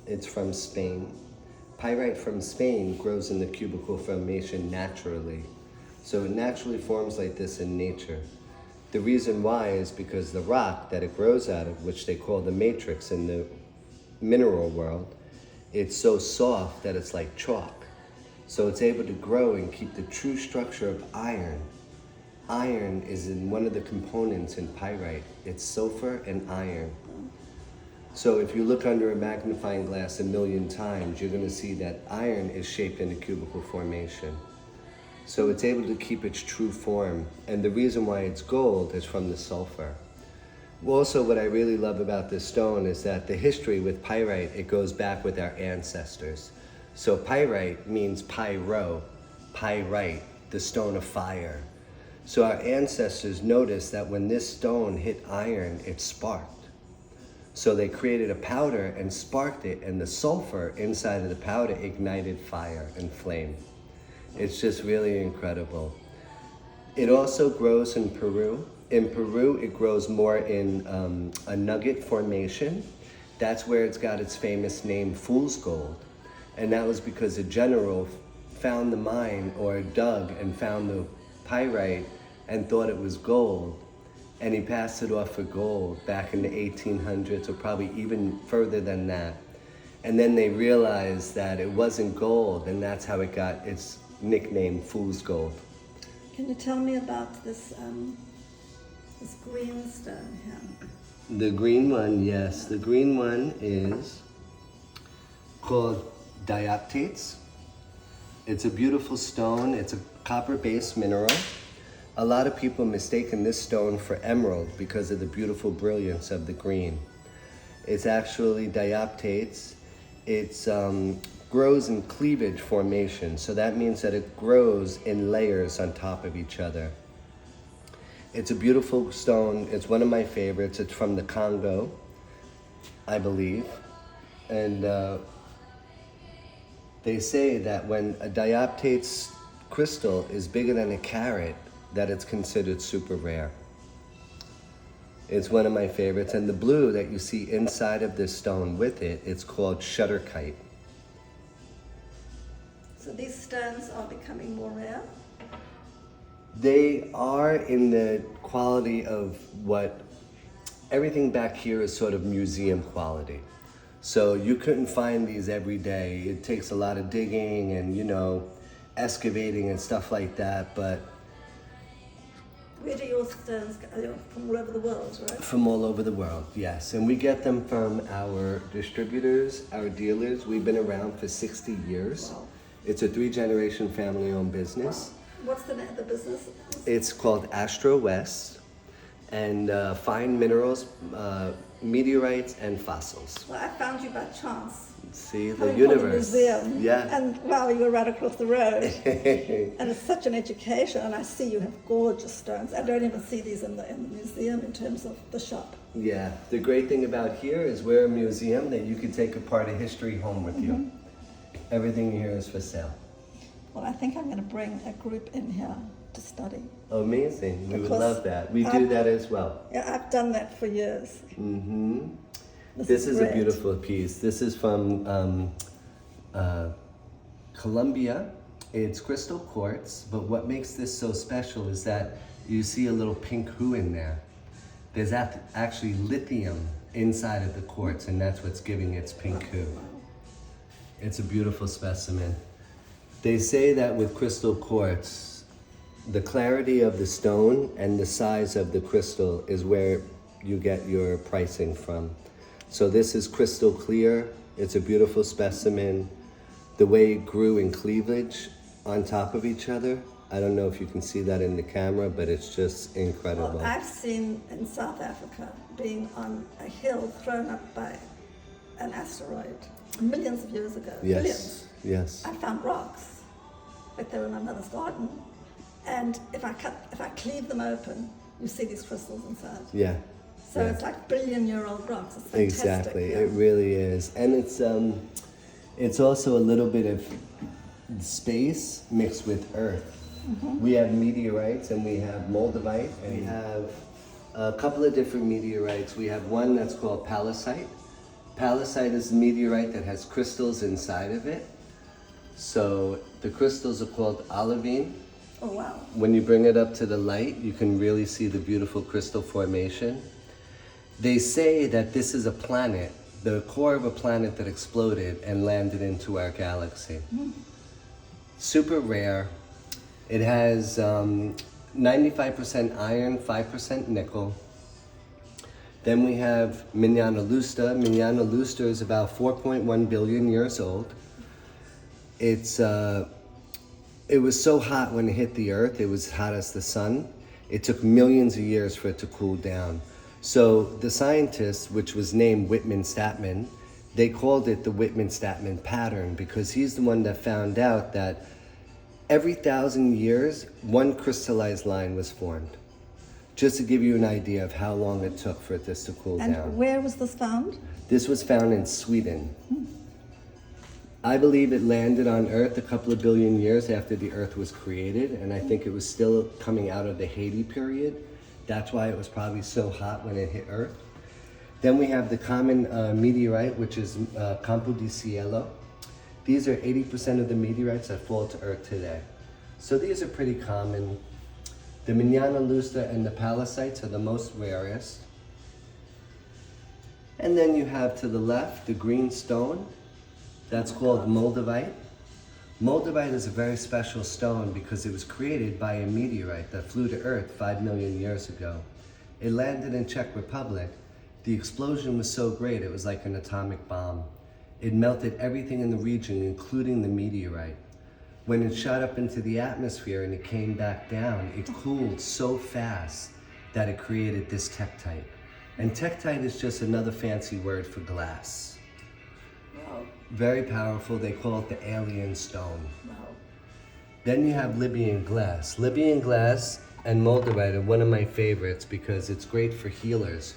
It's from Spain. Pyrite from Spain grows in the cubical formation naturally. So it naturally forms like this in nature. The reason why is because the rock that it grows out of, which they call the matrix in the mineral world, it's so soft that it's like chalk. So it's able to grow and keep the true structure of iron. Iron is in one of the components in pyrite. It's sulfur and iron. So if you look under a magnifying glass 1,000,000 times, you're going to see that iron is shaped in a cubical formation. So it's able to keep its true form. And the reason why it's gold is from the sulfur. Also, what I really love about this stone is that the history with pyrite, it goes back with our ancestors. So pyrite means pyro, pyrite, the stone of fire. So our ancestors noticed that when this stone hit iron, it sparked. So they created a powder and sparked it, and the sulfur inside of the powder ignited fire and flame. It's just really incredible. It also grows in Peru. In Peru, it grows more in a nugget formation. That's where it's got its famous name, Fool's Gold. And that was because a general found the mine, or dug and found the pyrite and thought it was gold. And he passed it off for gold back in the 1800s, or probably even further than that. And then they realized that it wasn't gold, and that's how it got its nickname, Fool's Gold. Can you tell me about this green stone here? The green one, yes. The green one is called dioptates. It's a beautiful stone. It's a copper-based mineral. A lot of people mistaken this stone for emerald because of the beautiful brilliance of the green. It's actually dioptates. It grows in cleavage formation, so that means that it grows in layers on top of each other. It's a beautiful stone. It's one of my favorites. It's from the Congo, I believe. And they say that when a dioptates crystal is bigger than a carat, that it's considered super rare. It's one of my favorites. And the blue that you see inside of this stone with it, it's called shutterkite. So these stones are becoming more rare? They are in the quality of what, everything back here is sort of museum quality. So you couldn't find these every day. It takes a lot of digging and, excavating and stuff like that, but Where do your stones go? They're from all over the world, right? from all over the world, yes. And we get them from our distributors, our dealers. We've been around for 60 years. Wow. It's a 3-generation family-owned business. What's the name of the business? It's called Astro West, and fine minerals, meteorites, and fossils. Well, I found you by chance. See, the Coming from the universe. museum. Yeah. And wow, you were right across the road. And it's such an education, and I see you have gorgeous stones. I don't even see these in the museum in terms of the shop. Yeah, the great thing about here is we're a museum that you can take a part of history home with you. Everything here is for sale. Well, I think I'm going to bring a group in here to study. Amazing. We would Because love that. We do that as well. Yeah, I've done that for years. Mm-hmm. This is a great. beautiful piece. This is from Colombia. It's crystal quartz, but what makes this so special is that you see a little pink hue in there. There's actually lithium inside of the quartz, and that's what's giving its pink hue. It's a beautiful specimen. They say that with crystal quartz, the clarity of the stone and the size of the crystal is where you get your pricing from. So this is crystal clear. It's a beautiful specimen. The way it grew in cleavage on top of each other, I don't know if you can see that in the camera, but it's just incredible. Well, I've seen in South Africa being on a hill thrown up by an asteroid millions of years ago. Yes, Millions. yes. I found rocks, like they were in my mother's garden. And if I cleave them open, you see these crystals inside. Yeah. So yeah. it's like billion-year-old rocks. It's fantastic. Exactly, yeah. it really is. And it's also a little bit of space mixed with earth. We have meteorites and we have moldavite, and we have a couple of different meteorites. We have one that's called palisite, Palisite is a meteorite that has crystals inside of it. So the crystals are called olivine. Oh, wow. When you bring it up to the light, you can really see the beautiful crystal formation. They say that this is a planet, the core of a planet that exploded and landed into our galaxy. Super rare. It has 95% iron, 5% nickel. Then we have Mignana Lusta. Mignana Lusta is about 4.1 billion years old. It was so hot when it hit the Earth, it was hot as the sun. It took millions of years for it to cool down. So the scientist, which was named Whitman-Statman, they called it the Whitman-Statman pattern because he's the one that found out that every 1,000 years, one crystallized line was formed. Just to give you an idea of how long it took for this to cool down. And where was this found? This was found in Sweden. I believe it landed on Earth a couple of billion years after the Earth was created, and I think it was still coming out of the Haiti period. That's why it was probably so hot when it hit Earth. Then we have the common meteorite, which is Campo di Cielo. These are 80% of the meteorites that fall to Earth today. So these are pretty common. The Mignana Lusta and the Palisites are the most rarest. And then you have to the left, the green stone. That's called moldavite. Moldavite is a very special stone because it was created by a meteorite that flew to Earth 5 million years ago. It landed in Czech Republic. The explosion was so great, it was like an atomic bomb. It melted everything in the region, including the meteorite. When it shot up into the atmosphere and it came back down, it cooled so fast that it created this tektite. And tektite is just another fancy word for glass. Wow. Very powerful. They call it the alien stone. Wow. Then you have Libyan glass. Libyan glass and moldavite are one of my favorites because it's great for healers.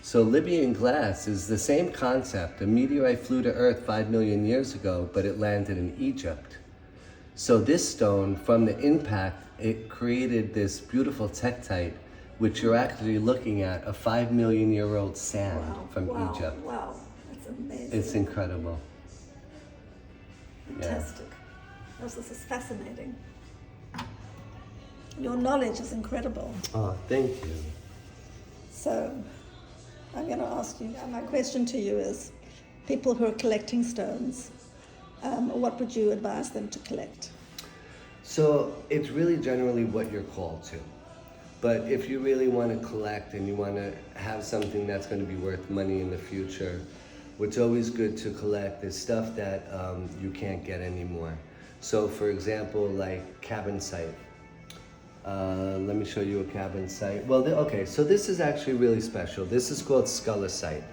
So Libyan glass is the same concept. A meteorite flew to Earth 5 million years ago, but it landed in Egypt. So this stone, from the impact, it created this beautiful tektite, which you're actually looking at, a 5 million year old sand from Egypt. Wow, that's amazing. It's incredible. Fantastic. This is fascinating. Your knowledge is incredible. Oh, thank you. So, I'm going to ask you, my question to you is, people who are collecting stones, what would you advise them to collect? So it's really generally what you're called to. But if you really want to collect and you want to have something that's going to be worth money in the future, what's always good to collect is stuff that you can't get anymore. So for example, like cabinsite. Let me show you a cabinsite. Well, okay, so this is actually really special. This is called scullosite.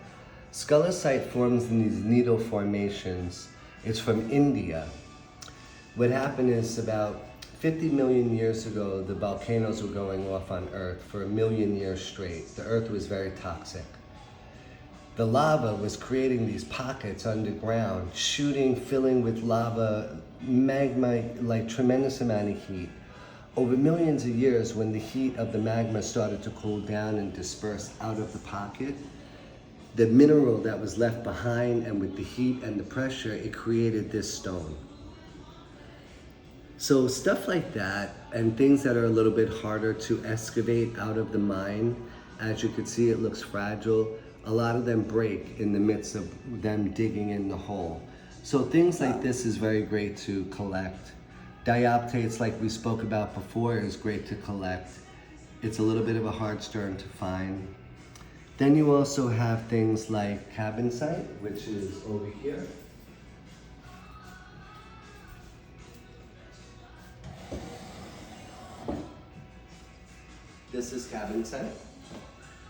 Scullosite forms in these needle formations. It's from India. What happened is about 50 million years ago, the volcanoes were going off on Earth for 1 million years straight. The Earth was very toxic. The lava was creating these pockets underground, shooting, filling with lava, magma, like tremendous amount of heat. Over millions of years, when the heat of the magma started to cool down and disperse out of the pocket, the mineral that was left behind, and with the heat and the pressure, it created this stone. So stuff like that, and things that are a little bit harder to excavate out of the mine, as you can see, it looks fragile. A lot of them break in the midst of them digging in the hole. So things like this is very great to collect. Dioptates, like we spoke about before, is great to collect. It's a little bit of a hard stone to find. Then you also have things like cabinsite, which is over here. This is cabinsite.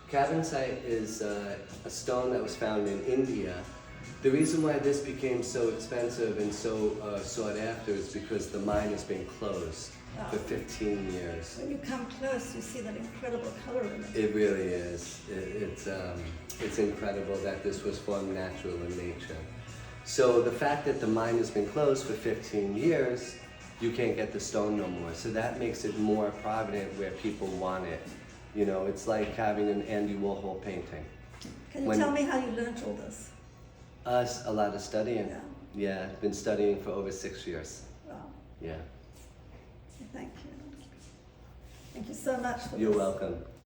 Cabinsite is a stone that was found in India. The reason why this became so expensive and so sought after is because the mine has been closed for 15 years. When you come close, you see that incredible color in it. It really is. It's incredible that this was formed natural in nature. So the fact that the mine has been closed for 15 years, you can't get the stone no more. So that makes it more prominent where people want it. You know, it's like having an Andy Warhol painting. Can you When- tell me how you learnt all this? A lot of studying. Yeah. Yeah, I've been studying for over 6 years. Wow. Yeah. Thank you. Thank you so much for You're this. welcome.